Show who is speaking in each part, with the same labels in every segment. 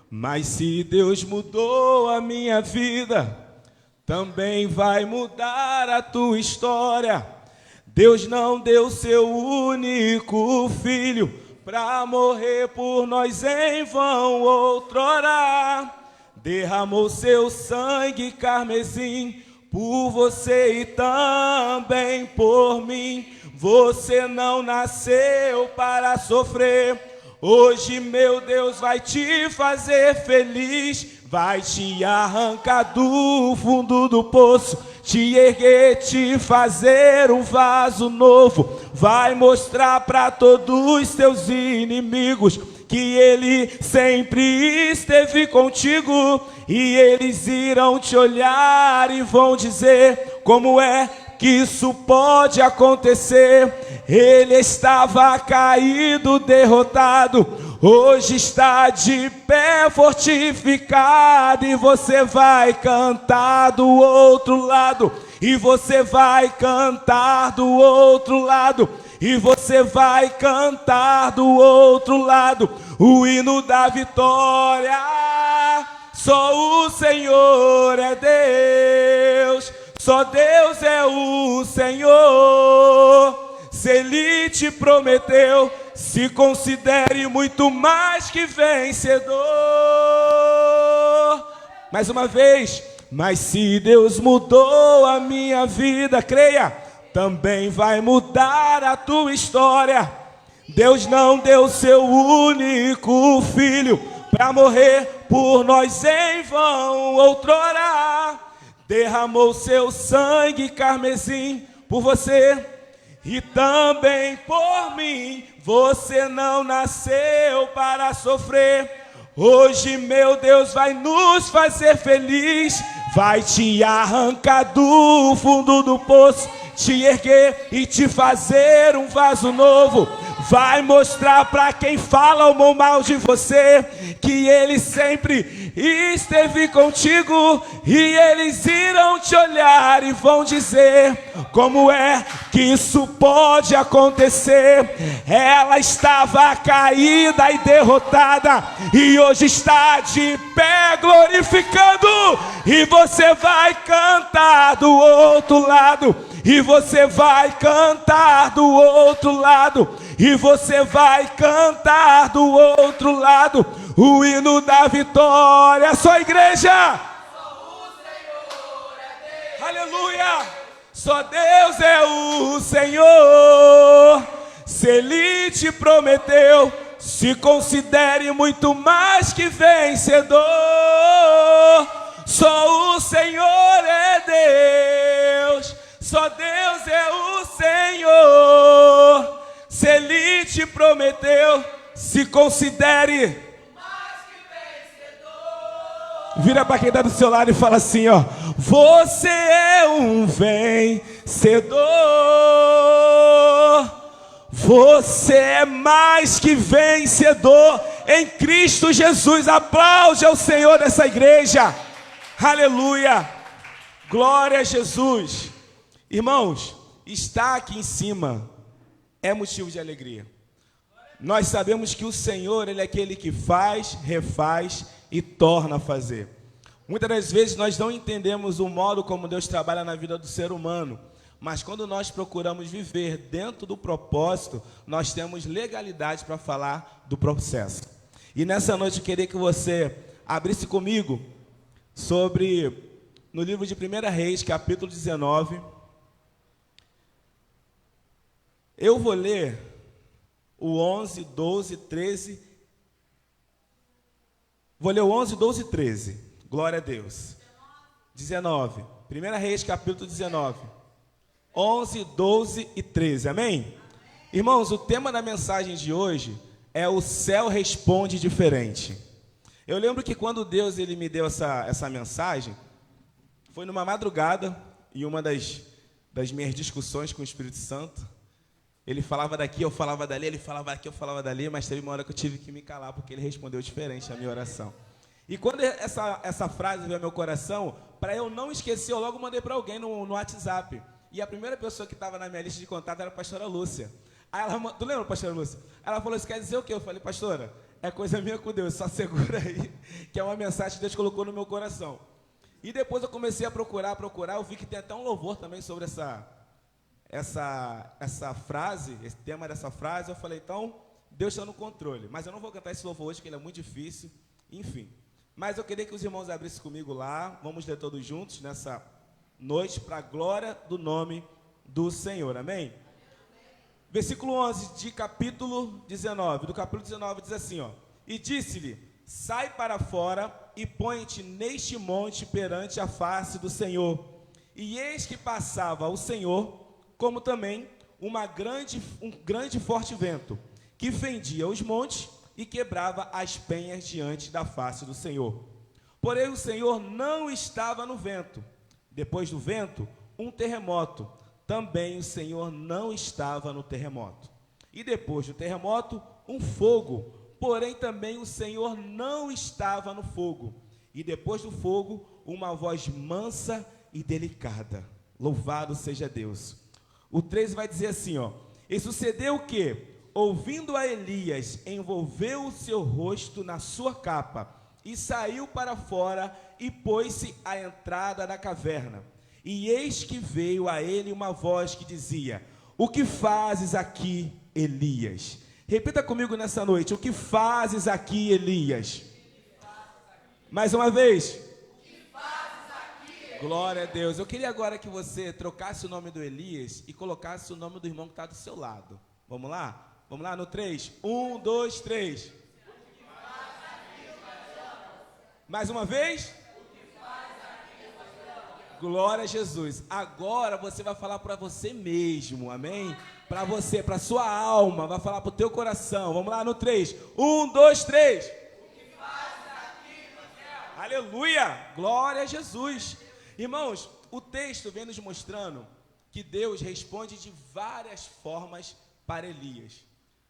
Speaker 1: Mas se Deus mudou a minha vida, também vai mudar a tua história. Deus não deu seu único filho para morrer por nós em vão outrora. Derramou seu sangue carmesim por você e também por mim. Você não nasceu para sofrer. Hoje, meu Deus, vai te fazer feliz. Vai te arrancar do fundo do poço, te erguer, te fazer um vaso novo. Vai mostrar para todos os teus inimigos que Ele sempre esteve contigo. E eles irão te olhar e vão dizer: como é que isso pode acontecer? Ele estava caído, derrotado, hoje está de pé fortificado. E você vai cantar do outro lado, e você vai cantar do outro lado, e você vai cantar do outro lado o hino da vitória. Só o Senhor é Deus, só Deus é o Senhor. Se Ele te prometeu, se considere muito mais que vencedor. Mais uma vez. Mas se Deus mudou a minha vida, creia, também vai mudar a tua história. Deus não deu seu único filho para morrer por nós em vão outrora. Derramou seu sangue carmesim por você e também por mim. Você não nasceu para sofrer. Hoje, meu Deus, vai nos fazer feliz. Vai te arrancar do fundo do poço, te erguer e te fazer um vaso novo. Vai mostrar para quem fala o mal de você que Ele sempre esteve contigo. E eles irão te olhar e vão dizer: como é que isso pode acontecer? Ela estava caída e derrotada, e hoje está de pé glorificando. E você vai cantar do outro lado, e você vai cantar do outro lado, e você vai cantar do outro lado o hino da vitória. Só igreja! Só o Senhor é Deus. Aleluia! Só Deus é o Senhor. Se Ele te prometeu, se considere muito mais que vencedor. Só o Senhor é Deus, só Deus é o Senhor. Se Ele te prometeu, se considere mais que vencedor. Vira para quem está do seu lado e fala assim, ó: você é um vencedor. Você é mais que vencedor em Cristo Jesus. Aplaude ao Senhor dessa igreja. Aleluia. Glória a Jesus. Irmãos, estar aqui em cima é motivo de alegria. Nós sabemos que o Senhor, Ele é aquele que faz, refaz e torna a fazer. Muitas das vezes nós não entendemos o modo como Deus trabalha na vida do ser humano, mas quando nós procuramos viver dentro do propósito, nós temos legalidade para falar do processo. E nessa noite eu queria que você abrisse comigo no livro de 1 Reis, capítulo 19. Eu vou ler o 11, 12, 13. Vou ler o 11, 12 e 13. Glória a Deus. 19. 1 Reis, capítulo 19. 11, 12 e 13. Amém? Irmãos, o tema da mensagem de hoje é: o céu responde diferente. Eu lembro que quando Deus ele me deu essa mensagem, foi numa madrugada, em uma das minhas discussões com o Espírito Santo. Ele falava daqui, eu falava dali, ele falava daqui, eu falava dali, mas teve uma hora que eu tive que me calar, porque ele respondeu diferente à minha oração. E quando essa frase veio ao meu coração, para eu não esquecer, eu logo mandei para alguém no WhatsApp. E a primeira pessoa que estava na minha lista de contato era a pastora Lúcia. Aí ela, tu lembra, pastora Lúcia? Ela falou: isso quer dizer o quê? Eu falei: pastora, é coisa minha com Deus, só segura aí, que é uma mensagem que Deus colocou no meu coração. E depois eu comecei a procurar, eu vi que tem até um louvor também sobre essa frase, esse tema dessa frase. Eu falei, então, Deus está no controle. Mas eu não vou cantar esse louvor hoje, que ele é muito difícil, enfim. Mas eu queria que os irmãos abrissem comigo lá, vamos ler todos juntos nessa noite, para a glória do nome do Senhor, amém? Versículo 11 de capítulo 19, do capítulo 19 diz assim, ó: E disse-lhe, sai para fora e põe-te neste monte perante a face do Senhor. E eis que passava o Senhor, como também um grande e forte vento, que fendia os montes e quebrava as penhas diante da face do Senhor. Porém o Senhor não estava no vento. Depois do vento, um terremoto. Também o Senhor não estava no terremoto. E depois do terremoto, um fogo. Porém também o Senhor não estava no fogo. E depois do fogo, uma voz mansa e delicada. Louvado seja Deus. O 13 vai dizer assim, ó: E sucedeu que, ouvindo a Elias, envolveu o seu rosto na sua capa, e saiu para fora, e pôs-se à entrada da caverna. E eis que veio a ele uma voz que dizia: O que fazes aqui, Elias? Repita comigo nessa noite: O que fazes aqui, Elias? Mais uma vez. Glória a Deus. Eu queria agora que você trocasse o nome do Elias e colocasse o nome do irmão que está do seu lado. Vamos lá? Vamos lá no 3. 1, 2, 3. Mais uma vez. Glória a Jesus. Agora você vai falar para você mesmo, amém? Para você, para sua alma, vai falar para o teu coração. Vamos lá no 3. 1, 2, 3. Aleluia! Glória a Jesus. Irmãos, o texto vem nos mostrando que Deus responde de várias formas para Elias.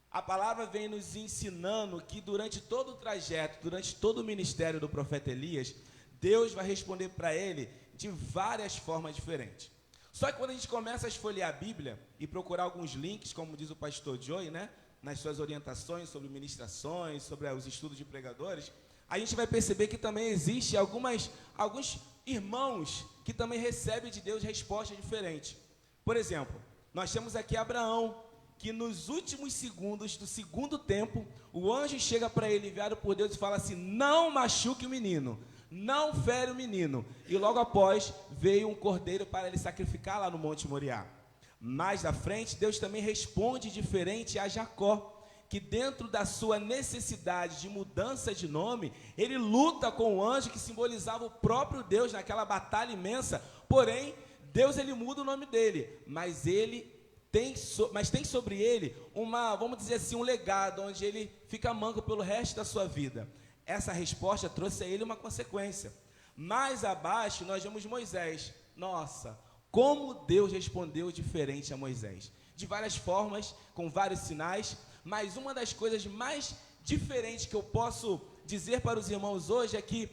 Speaker 1: A palavra vem nos ensinando que durante todo o trajeto, durante todo o ministério do profeta Elias, Deus vai responder para ele de várias formas diferentes. Só que quando a gente começa a esfolhear a Bíblia e procurar alguns links, como diz o pastor Joey, né, nas suas orientações sobre ministrações, sobre os estudos de pregadores, a gente vai perceber que também existe alguns irmãos que também recebem de Deus respostas diferentes. Por exemplo, nós temos aqui Abraão, que nos últimos segundos do segundo tempo, o anjo chega para ele, enviado por Deus, e fala assim: não machuque o menino, não fere o menino. E logo após, veio um cordeiro para ele sacrificar lá no Monte Moriá. Mais à frente, Deus também responde diferente a Jacó, que dentro da sua necessidade de mudança de nome, ele luta com o anjo que simbolizava o próprio Deus naquela batalha imensa. Porém, Deus ele muda o nome dele, mas tem sobre ele vamos dizer assim, um legado, onde ele fica manco pelo resto da sua vida. Essa resposta trouxe a ele uma consequência. Mais abaixo nós vemos Moisés. Nossa, como Deus respondeu diferente a Moisés. De várias formas, com vários sinais, mas uma das coisas mais diferentes que eu posso dizer para os irmãos hoje é que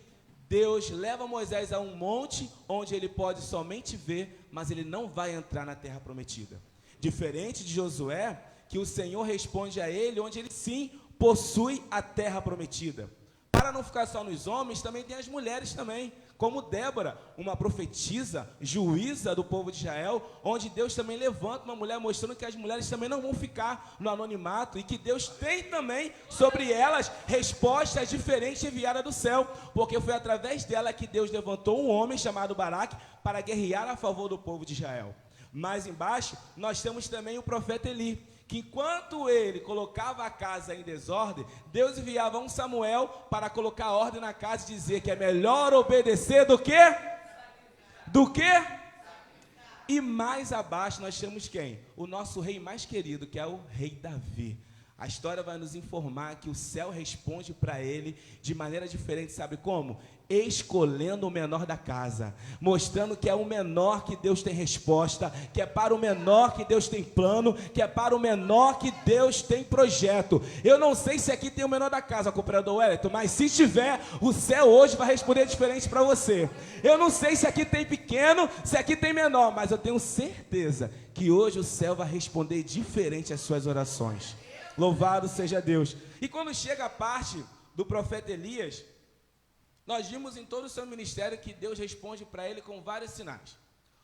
Speaker 1: Deus leva Moisés a um monte onde ele pode somente ver, mas ele não vai entrar na terra prometida. Diferente de Josué, que o Senhor responde a ele, onde ele sim possui a terra prometida. Para não ficar só nos homens, também tem as mulheres também, como Débora, uma profetisa, juíza do povo de Israel, onde Deus também levanta uma mulher, mostrando que as mulheres também não vão ficar no anonimato, e que Deus tem também sobre elas respostas diferentes enviadas do céu, porque foi através dela que Deus levantou um homem chamado Baraque para guerrear a favor do povo de Israel. Mais embaixo, nós temos também o profeta Eli, que enquanto ele colocava a casa em desordem, Deus enviava um Samuel para colocar ordem na casa e dizer que é melhor obedecer do que? Do que? E mais abaixo nós temos quem? O nosso rei mais querido, que é o rei Davi. A história vai nos informar que o céu responde para ele de maneira diferente, sabe como? Escolhendo o menor da casa, mostrando que é o menor que Deus tem resposta, que é para o menor que Deus tem plano, que é para o menor que Deus tem projeto. Eu não sei se aqui tem o menor da casa, cooperador Wellington, mas se tiver, o céu hoje vai responder diferente para você. Eu não sei se aqui tem pequeno, se aqui tem menor, mas eu tenho certeza que hoje o céu vai responder diferente às suas orações. Louvado seja Deus. E quando chega a parte do profeta Elias, nós vimos em todo o seu ministério que Deus responde para ele com vários sinais.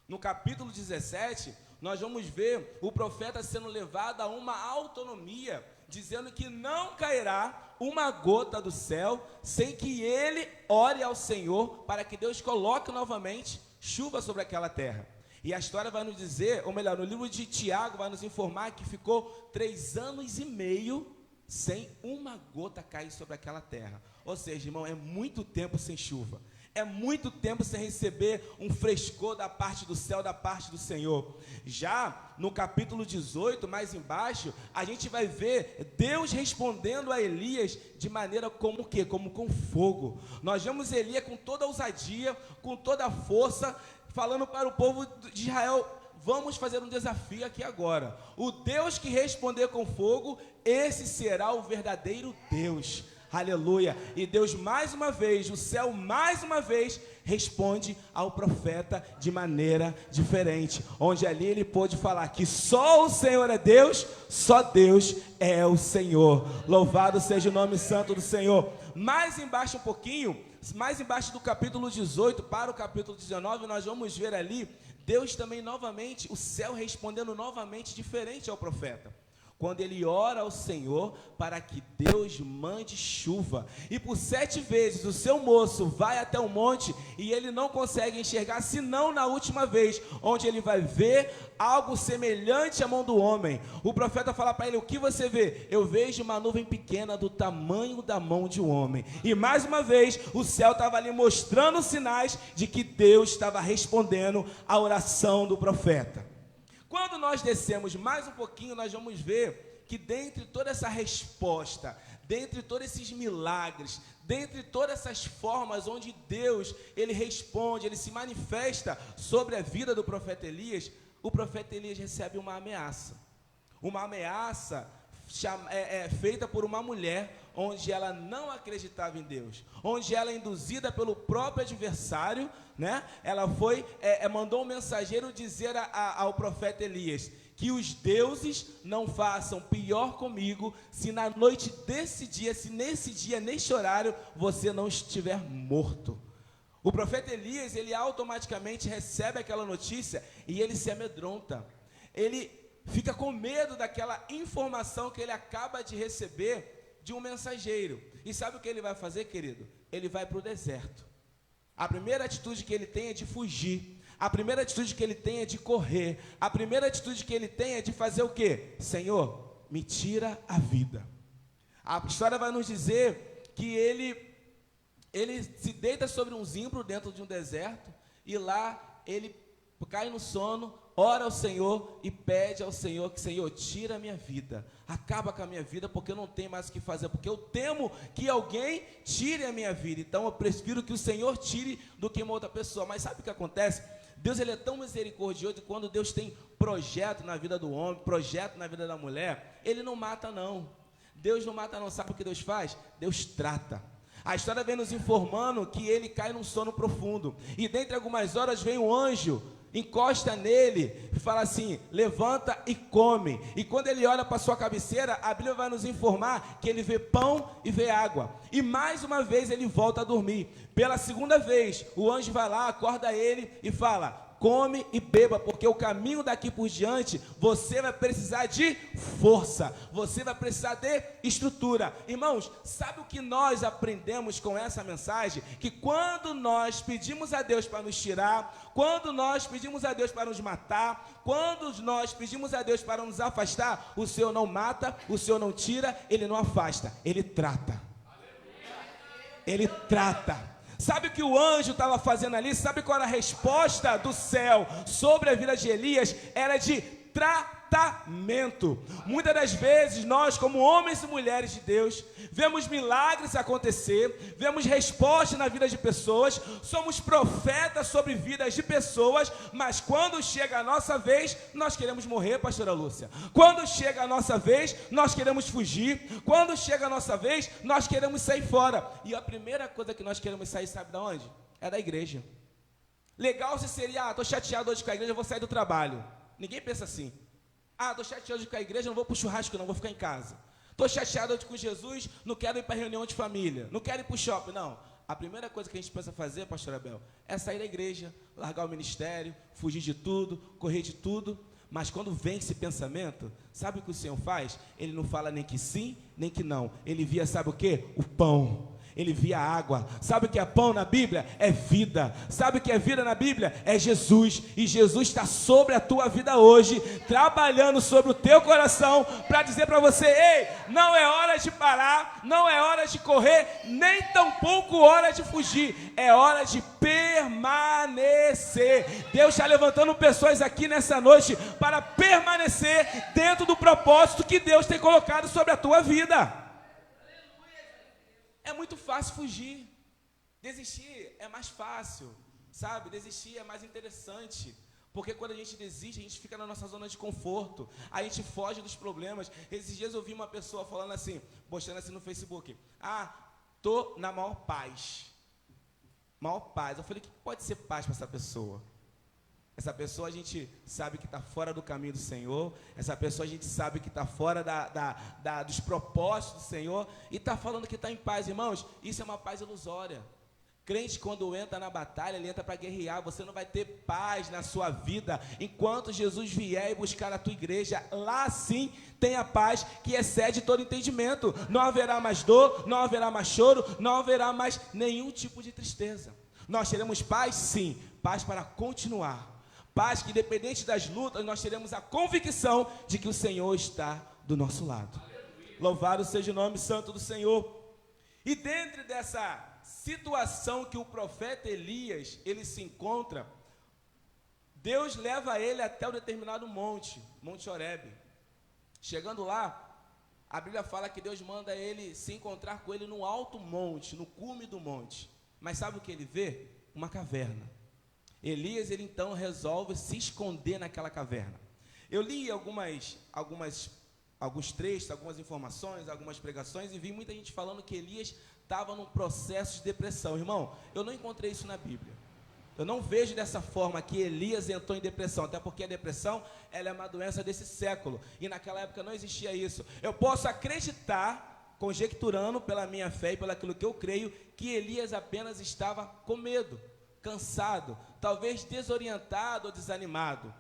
Speaker 1: No capítulo 17, nós vamos ver o profeta sendo levado a uma autonomia, dizendo que não cairá uma gota do céu sem que ele ore ao Senhor para que Deus coloque novamente chuva sobre aquela terra. E a história vai nos dizer, ou melhor, no livro de Tiago vai nos informar que ficou 3 anos e meio sem uma gota cair sobre aquela terra. Ou seja, irmão, é muito tempo sem chuva. É muito tempo sem receber um frescor da parte do céu, da parte do Senhor. Já no capítulo 18, mais embaixo, a gente vai ver Deus respondendo a Elias de maneira como o quê? Como com fogo. Nós vemos Elias com toda a ousadia, com toda a força, falando para o povo de Israel: vamos fazer um desafio aqui agora. O Deus que responder com fogo, esse será o verdadeiro Deus. Aleluia. E Deus mais uma vez, o céu mais uma vez responde ao profeta de maneira diferente, onde ali ele pôde falar que só o Senhor é Deus, só Deus é o Senhor. Louvado seja o nome santo do Senhor. Mais embaixo um pouquinho, mais embaixo do capítulo 18 para o capítulo 19, nós vamos ver ali Deus também novamente, o céu respondendo novamente diferente ao profeta. Quando ele ora ao Senhor para que Deus mande chuva. E por 7 vezes o seu moço vai até o monte e ele não consegue enxergar, senão na última vez, onde ele vai ver algo semelhante à mão do homem. O profeta fala para ele: o que você vê? Eu vejo uma nuvem pequena do tamanho da mão de um homem. E mais uma vez, o céu estava ali mostrando sinais de que Deus estava respondendo à oração do profeta. Quando nós descemos mais um pouquinho, nós vamos ver que dentre toda essa resposta, dentre todos esses milagres, dentre todas essas formas onde Deus, ele responde, ele se manifesta sobre a vida do profeta Elias, o profeta Elias recebe uma ameaça feita por uma mulher, onde ela não acreditava em Deus, onde ela, induzida pelo próprio adversário, né, ela mandou um mensageiro dizer ao profeta Elias que os deuses não façam pior comigo se na noite desse dia, se nesse dia, neste horário, você não estiver morto. O profeta Elias, ele automaticamente recebe aquela notícia e ele se amedronta, ele fica com medo daquela informação que ele acaba de receber de um mensageiro. E sabe o que ele vai fazer, querido? Ele vai para o deserto. A primeira atitude que ele tem é de fugir. A primeira atitude que ele tem é de correr. A primeira atitude que ele tem é de fazer o quê? Senhor, me tira a vida. A história vai nos dizer que ele se deita sobre um zimbro dentro de um deserto, e lá ele cai no sono, ora ao Senhor e pede ao Senhor que: Senhor, tira a minha vida, acaba com a minha vida, porque eu não tenho mais o que fazer, porque eu temo que alguém tire a minha vida. Então eu prefiro que o Senhor tire do que uma outra pessoa. Mas sabe o que acontece? Deus, ele é tão misericordioso, e quando Deus tem projeto na vida do homem, projeto na vida da mulher, ele não mata não. Deus não mata não. Sabe o que Deus faz? Deus trata. A história vem nos informando que ele cai num sono profundo, e dentre algumas horas vem um anjo, encosta nele e fala assim: levanta e come. E quando ele olha para sua cabeceira, a Bíblia vai nos informar que ele vê pão e vê água. E mais uma vez ele volta a dormir. Pela segunda vez, o anjo vai lá, acorda ele e fala: come e beba, porque o caminho daqui por diante, você vai precisar de força, você vai precisar de estrutura. Irmãos, sabe o que nós aprendemos com essa mensagem? Que quando nós pedimos a Deus para nos tirar, quando nós pedimos a Deus para nos matar, quando nós pedimos a Deus para nos afastar, o Senhor não mata, o Senhor não tira, Ele não afasta, Ele trata. Ele trata. Sabe o que o anjo estava fazendo ali? Sabe qual era a resposta do céu sobre a vida de Elias? Era de tratamento. Muitas das vezes nós, como homens e mulheres de Deus, vemos milagres acontecer, vemos respostas na vida de pessoas, somos profetas sobre vidas de pessoas, mas quando chega a nossa vez, nós queremos morrer, pastora Lúcia. Quando chega a nossa vez, nós queremos fugir. Quando chega a nossa vez, nós queremos sair fora. E a primeira coisa que nós queremos sair, sabe de onde? É da igreja. Legal se seria: estou chateado hoje com a igreja, vou sair do trabalho. Ninguém pensa assim: estou chateado hoje com a igreja, não vou para o churrasco não, vou ficar em casa. estou chateado com Jesus, não quero ir para reunião de família, não quero ir para o shopping, não. A primeira coisa que a gente pensa fazer, pastor Abel, é sair da igreja, largar o ministério, fugir de tudo, correr de tudo. Mas quando vem esse pensamento, sabe o que o Senhor faz? Ele não fala nem que sim, nem que não. Ele via, sabe o quê? O pão. Ele via a água. Sabe o que é pão na Bíblia? É vida. Sabe o que é vida na Bíblia? É Jesus. E Jesus está sobre a tua vida hoje, trabalhando sobre o teu coração, para dizer para você: ei, não é hora de parar, não é hora de correr, nem tampouco hora de fugir. É hora de permanecer. Deus está levantando pessoas aqui nessa noite para permanecer dentro do propósito que Deus tem colocado sobre a tua vida. É muito fácil fugir. Desistir é mais fácil, sabe? Desistir é mais interessante. Porque quando a gente desiste, a gente fica na nossa zona de conforto. A gente foge dos problemas. Esses dias eu vi uma pessoa falando assim, postando assim no Facebook: tô na maior paz. Maior paz. Eu falei: o que pode ser paz para essa pessoa? Essa pessoa a gente sabe que está fora do caminho do Senhor. Essa pessoa a gente sabe que está fora dos propósitos do Senhor. E está falando que está em paz. Irmãos, isso é uma paz ilusória. Crente, quando entra na batalha, ele entra para guerrear. Você não vai ter paz na sua vida enquanto Jesus vier e buscar a tua igreja. Lá sim tem a paz que excede todo entendimento. Não haverá mais dor, não haverá mais choro, não haverá mais nenhum tipo de tristeza. Nós teremos paz, sim, paz para continuar. Paz que, independente das lutas, nós teremos a convicção de que o Senhor está do nosso lado. Louvado seja o nome santo do Senhor. E dentro dessa situação que o profeta Elias, ele se encontra, Deus leva ele até um determinado monte, Monte Horebe. Chegando lá, a Bíblia fala que Deus manda ele se encontrar com ele no alto monte, no cume do monte. Mas sabe o que ele vê? Uma caverna. Elias, ele então resolve se esconder naquela caverna. Eu li alguns trechos, algumas informações, algumas pregações, e vi muita gente falando que Elias estava num processo de depressão. Irmão, eu não encontrei isso na Bíblia. Eu não vejo dessa forma que Elias entrou em depressão, até porque a depressão, ela é uma doença desse século, e naquela época não existia isso. Eu posso acreditar, conjecturando pela minha fé e pelo aquilo que eu creio, que Elias apenas estava com medo, cansado, talvez desorientado ou desanimado,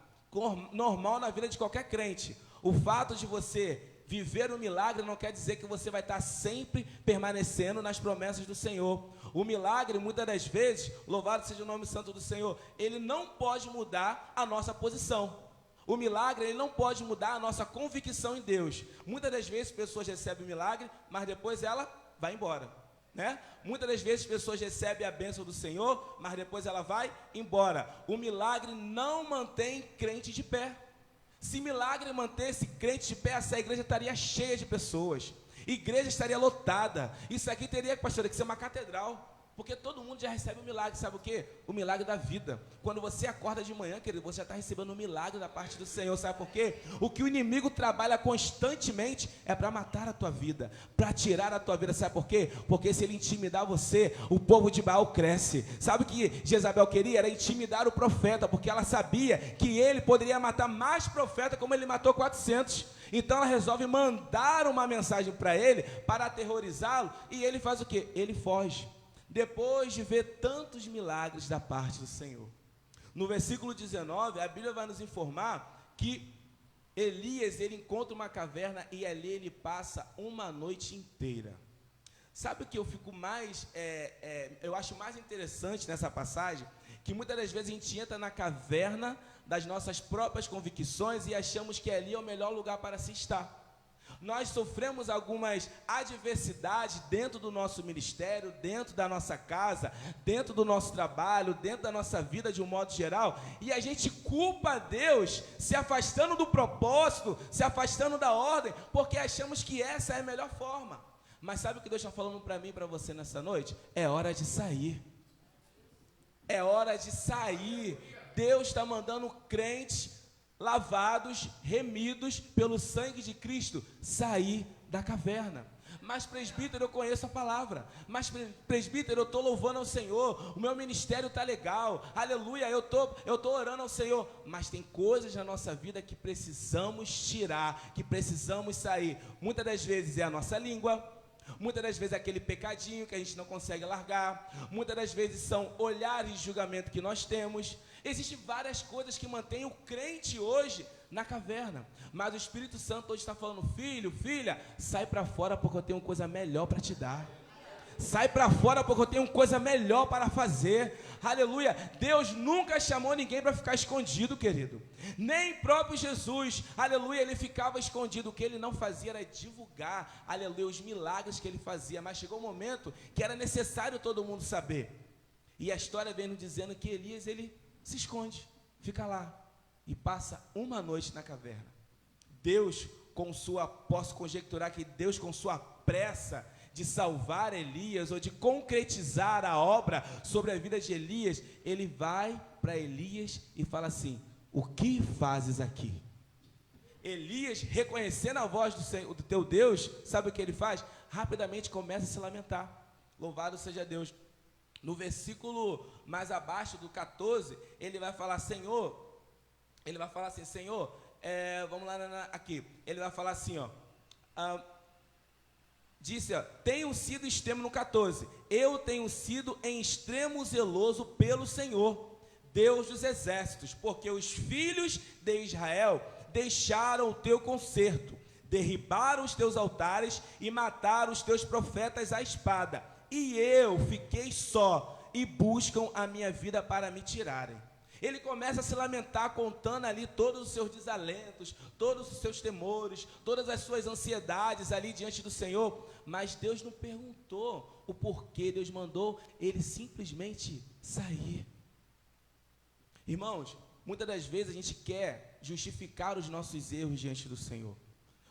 Speaker 1: normal na vida de qualquer crente. O fato de você viver um milagre não quer dizer que você vai estar sempre permanecendo nas promessas do Senhor. O milagre, muitas das vezes, louvado seja o nome santo do Senhor, ele não pode mudar a nossa posição. O milagre, ele não pode mudar a nossa convicção em Deus. Muitas das vezes pessoas recebem o milagre, mas depois ela vai embora, né? Muitas das vezes pessoas recebem a bênção do Senhor, mas depois ela vai embora. O milagre não mantém crente de pé. Se milagre mantesse crente de pé, essa igreja estaria cheia de pessoas, igreja estaria lotada. Isso aqui teria, pastor, que ser uma catedral, porque todo mundo já recebe o milagre. Sabe o quê? O milagre da vida. Quando você acorda de manhã, querido, você já está recebendo um milagre da parte do Senhor. Sabe por quê? O que o inimigo trabalha constantemente é para matar a tua vida, para tirar a tua vida. Sabe por quê? Porque se ele intimidar você, o povo de Baal cresce. Sabe o que Jezabel queria? Era intimidar o profeta, porque ela sabia que ele poderia matar mais profeta, como ele matou 400. Então ela resolve mandar uma mensagem para ele, para aterrorizá-lo, e ele faz o quê? Ele foge. Depois de ver tantos milagres da parte do Senhor. No versículo 19, a Bíblia vai nos informar que Elias, ele encontra uma caverna e ali ele passa uma noite inteira. Sabe o que eu fico mais, eu acho mais interessante nessa passagem? Que muitas das vezes a gente entra na caverna das nossas próprias convicções e achamos que ali é o melhor lugar para se estar. Nós sofremos algumas adversidades dentro do nosso ministério, dentro da nossa casa, dentro do nosso trabalho, dentro da nossa vida de um modo geral, e a gente culpa Deus, se afastando do propósito, se afastando da ordem, porque achamos que essa é a melhor forma. Mas sabe o que Deus está falando para mim e para você nessa noite? É hora de sair. É hora de sair. Deus está mandando crentes lavados, remidos pelo sangue de Cristo, sair da caverna. Mas presbítero, eu conheço a palavra. Mas presbítero, eu estou louvando ao Senhor. O meu ministério está legal. Aleluia, eu tô orando ao Senhor. Mas tem coisas na nossa vida que precisamos tirar, que precisamos sair. Muitas das vezes é a nossa língua. Muitas das vezes é aquele pecadinho que a gente não consegue largar. Muitas das vezes são olhares de julgamento que nós temos. Existem várias coisas que mantêm o crente hoje na caverna. Mas o Espírito Santo hoje está falando: filho, filha, sai para fora porque eu tenho coisa melhor para te dar. Sai para fora porque eu tenho coisa melhor para fazer. Aleluia. Deus nunca chamou ninguém para ficar escondido, querido. Nem próprio Jesus, aleluia, ele ficava escondido. O que ele não fazia era divulgar, aleluia, os milagres que ele fazia. Mas chegou um momento que era necessário todo mundo saber. E a história vem nos dizendo que Elias, ele se esconde, fica lá e passa uma noite na caverna. Deus, posso conjecturar que Deus, com sua pressa de salvar Elias, ou de concretizar a obra sobre a vida de Elias, ele vai para Elias e fala assim: o que fazes aqui? Elias, reconhecendo a voz do teu Deus, sabe o que ele faz? Rapidamente começa a se lamentar. Louvado seja Deus. No versículo mais abaixo do 14, ele vai falar: Senhor, ele vai falar assim, Senhor, vamos lá aqui, ele vai falar assim, disse, tenho sido extremo no 14, eu tenho sido em extremo zeloso pelo Senhor, Deus dos exércitos, porque os filhos de Israel deixaram o teu concerto, derribaram os teus altares e mataram os teus profetas à espada, e eu fiquei só, e buscam a minha vida para me tirarem. Ele começa a se lamentar, contando ali todos os seus desalentos, todos os seus temores, todas as suas ansiedades ali diante do Senhor, mas Deus não perguntou o porquê, Deus mandou ele simplesmente sair. Irmãos, muitas das vezes a gente quer justificar os nossos erros diante do Senhor.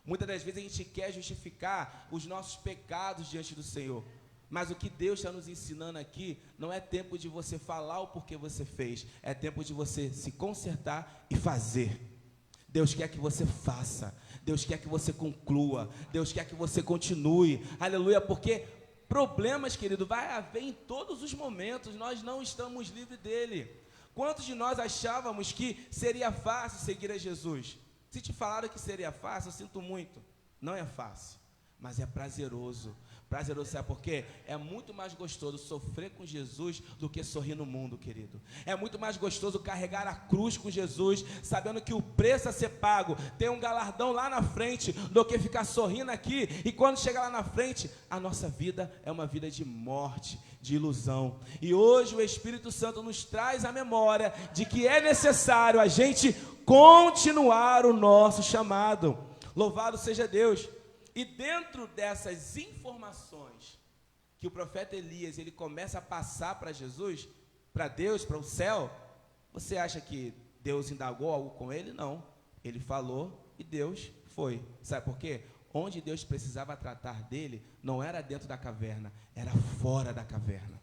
Speaker 1: Muitas das vezes a gente quer justificar os nossos pecados diante do Senhor. Mas o que Deus está nos ensinando aqui não é tempo de você falar o porquê você fez, é tempo de você se consertar e fazer. Deus quer que você faça, Deus quer que você conclua, Deus quer que você continue, aleluia, porque problemas, querido, vai haver em todos os momentos, nós não estamos livres dele. Quantos de nós achávamos que seria fácil seguir a Jesus? Se te falaram que seria fácil, eu sinto muito, não é fácil, mas é prazeroso. Prazeroso, sabe por quê? É muito mais gostoso sofrer com Jesus do que sorrir no mundo, querido. É muito mais gostoso carregar a cruz com Jesus, sabendo que o preço a ser pago tem um galardão lá na frente, do que ficar sorrindo aqui, e quando chegar lá na frente, a nossa vida é uma vida de morte, de ilusão. E hoje o Espírito Santo nos traz a memória de que é necessário a gente continuar o nosso chamado. Louvado seja Deus. E dentro dessas informações que o profeta Elias, ele começa a passar para Jesus, para Deus, para o céu, você acha que Deus indagou algo com ele? Não. Ele falou e Deus foi. Sabe por quê? Onde Deus precisava tratar dele não era dentro da caverna, era fora da caverna.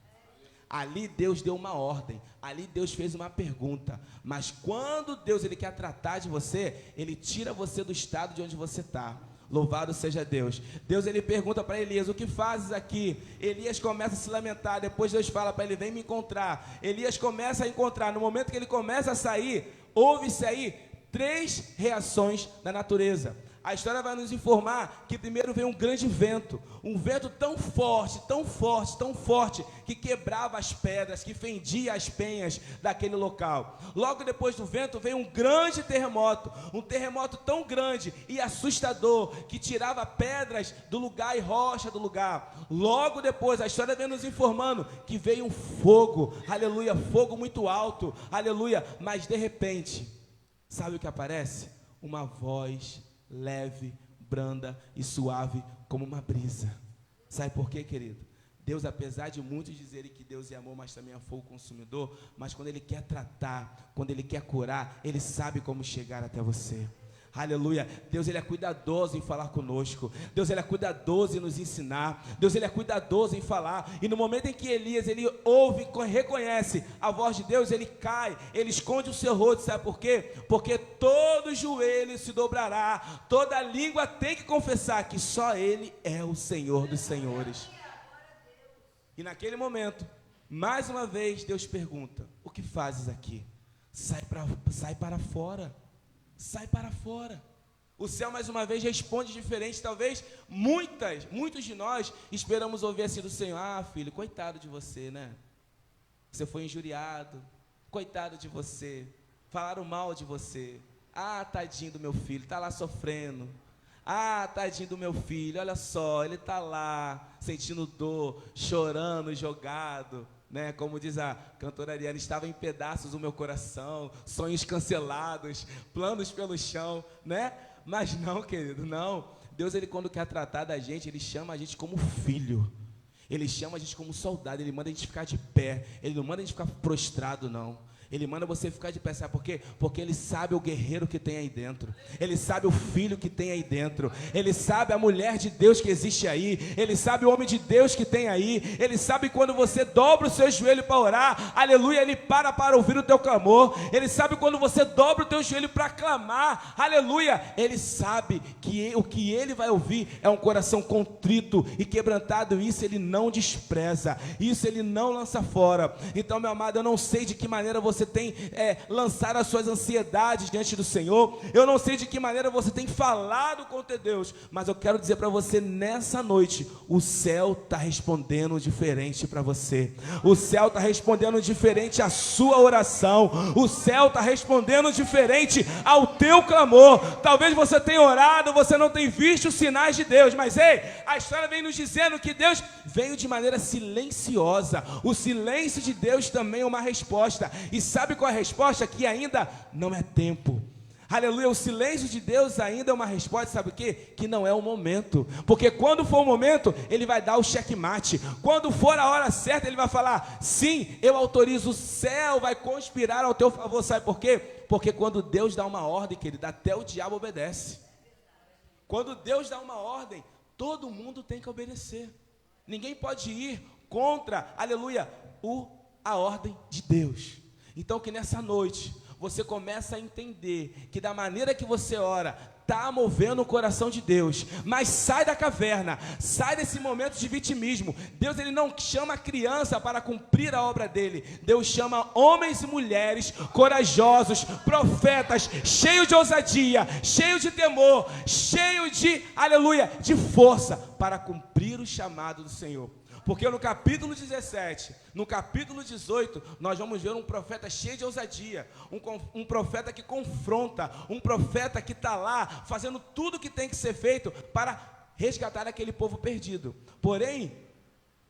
Speaker 1: Ali Deus deu uma ordem, ali Deus fez uma pergunta, mas quando Deus ele quer tratar de você, ele tira você do estado de onde você está. Louvado seja Deus. Deus ele pergunta para Elias: o que fazes aqui? Elias começa a se lamentar. Depois Deus fala para ele: vem me encontrar. Elias começa a encontrar. No momento que ele começa a sair, houve-se aí 3 reações da natureza. A história vai nos informar que primeiro veio um grande vento, um vento tão forte, tão forte, tão forte, que quebrava as pedras, que fendia as penhas daquele local. Logo depois do vento veio um grande terremoto, um terremoto tão grande e assustador, que tirava pedras do lugar e rocha do lugar. Logo depois, a história vem nos informando que veio um fogo, aleluia, fogo muito alto, aleluia, mas de repente, sabe o que aparece? Uma voz leve, branda e suave como uma brisa. Sabe por quê, querido? Deus, apesar de muitos dizerem que Deus é amor, mas também é fogo consumidor, mas quando Ele quer tratar, quando Ele quer curar, Ele sabe como chegar até você. Aleluia. Deus, Ele é cuidadoso em falar conosco. Deus, Ele é cuidadoso em nos ensinar. Deus, Ele é cuidadoso em falar. E no momento em que Elias, ele ouve, reconhece a voz de Deus, ele cai, ele esconde o seu rosto. Sabe por quê? Porque todo joelho se dobrará, toda língua tem que confessar que só Ele é o Senhor dos senhores. E naquele momento, mais uma vez, Deus pergunta: o que fazes aqui? Sai para fora. Sai para fora. O céu mais uma vez responde diferente. Talvez muitos de nós esperamos ouvir assim do Senhor: ah, filho, coitado de você, né? Você foi injuriado, coitado de você, falaram mal de você. Ah, tadinho do meu filho, está lá sofrendo. Ah, tadinho do meu filho, olha só, ele está lá sentindo dor, chorando, jogado, né? Como diz a cantora Ariane, estava em pedaços o meu coração, sonhos cancelados, planos pelo chão, né? Mas não, querido, não. Deus, Ele quando quer tratar da gente, Ele chama a gente como filho. Ele chama a gente como soldado, Ele manda a gente ficar de pé, Ele não manda a gente ficar prostrado, não. Ele manda você ficar de pé, sabe por quê? Porque Ele sabe o guerreiro que tem aí dentro. Ele sabe o filho que tem aí dentro. Ele sabe a mulher de Deus que existe aí. Ele sabe o homem de Deus que tem aí. Ele sabe quando você dobra o seu joelho para orar, aleluia, Ele para ouvir o teu clamor. Ele sabe quando você dobra o teu joelho para clamar, aleluia. Ele sabe que o que Ele vai ouvir é um coração contrito e quebrantado. Isso Ele não despreza. Isso Ele não lança fora. Então, meu amado, eu não sei de que maneira você tem lançado as suas ansiedades diante do Senhor. Eu não sei de que maneira você tem falado com teu Deus, mas eu quero dizer para você nessa noite, o céu está respondendo diferente para você. O céu está respondendo diferente à sua oração. O céu está respondendo diferente ao teu clamor. Talvez você tenha orado, você não tenha visto os sinais de Deus, mas ei, a história vem nos dizendo que Deus veio de maneira silenciosa. O silêncio de Deus também é uma resposta. E sabe qual é a resposta? Que ainda não é tempo. Aleluia, o silêncio de Deus ainda é uma resposta, sabe o quê? Que não é o momento. Porque quando for o momento, Ele vai dar o checkmate. Quando for a hora certa, Ele vai falar: sim, eu autorizo, o céu vai conspirar ao teu favor. Sabe por quê? Porque quando Deus dá uma ordem, querido, até o diabo obedece. Quando Deus dá uma ordem, todo mundo tem que obedecer. Ninguém pode ir contra, aleluia, a ordem de Deus. Então que nessa noite você começa a entender que da maneira que você ora, está movendo o coração de Deus. Mas sai da caverna, sai desse momento de vitimismo. Deus, Ele não chama a criança para cumprir a obra dele. Deus chama homens e mulheres corajosos, profetas, cheios de ousadia, cheios de temor, cheios de, aleluia, de força, para cumprir o chamado do Senhor. Porque no capítulo 17, no capítulo 18, nós vamos ver um profeta cheio de ousadia, um profeta que confronta, um profeta que está lá fazendo tudo o que tem que ser feito para resgatar aquele povo perdido. Porém,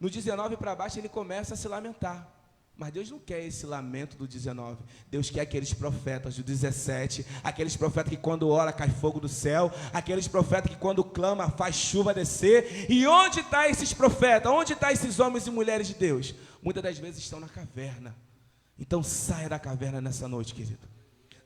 Speaker 1: no 19 para baixo ele começa a se lamentar. Mas Deus não quer esse lamento do 19. Deus quer aqueles profetas do 17, aqueles profetas que quando ora cai fogo do céu, aqueles profetas que quando clama faz chuva descer. E onde estão esses profetas? Onde estão esses homens e mulheres de Deus? Muitas das vezes estão na caverna. Então saia da caverna nessa noite, querido.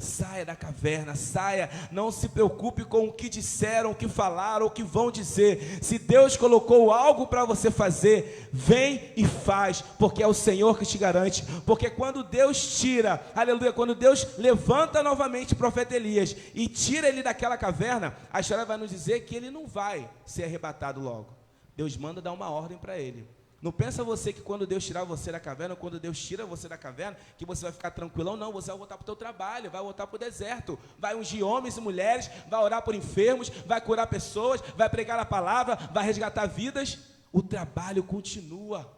Speaker 1: Saia da caverna, saia, não se preocupe com o que disseram, o que falaram, o que vão dizer. Se Deus colocou algo para você fazer, vem e faz, porque é o Senhor que te garante. Porque quando Deus tira, aleluia, quando Deus levanta novamente o profeta Elias e tira ele daquela caverna, a história vai nos dizer que ele não vai ser arrebatado logo. Deus manda dar uma ordem para ele. Não pensa você que quando Deus tirar você da caverna, quando Deus tira você da caverna, que você vai ficar tranquilão. Não, você vai voltar para o teu trabalho, vai voltar para o deserto, vai ungir homens e mulheres, vai orar por enfermos, vai curar pessoas, vai pregar a palavra, vai resgatar vidas. O trabalho continua,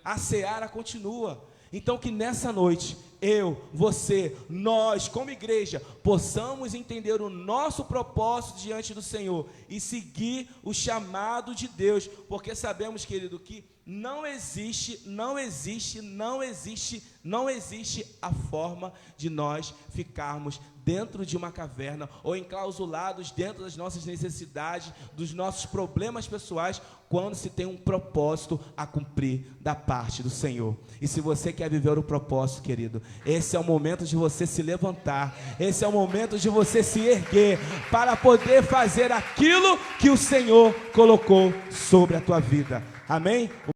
Speaker 1: a seara continua. Então que nessa noite, eu, você, nós como igreja, possamos entender o nosso propósito diante do Senhor e seguir o chamado de Deus, porque sabemos, querido, que Não existe a forma de nós ficarmos dentro de uma caverna ou enclausulados dentro das nossas necessidades, dos nossos problemas pessoais, quando se tem um propósito a cumprir da parte do Senhor. E se você quer viver o propósito, querido, esse é o momento de você se levantar, esse é o momento de você se erguer para poder fazer aquilo que o Senhor colocou sobre a tua vida. Amém?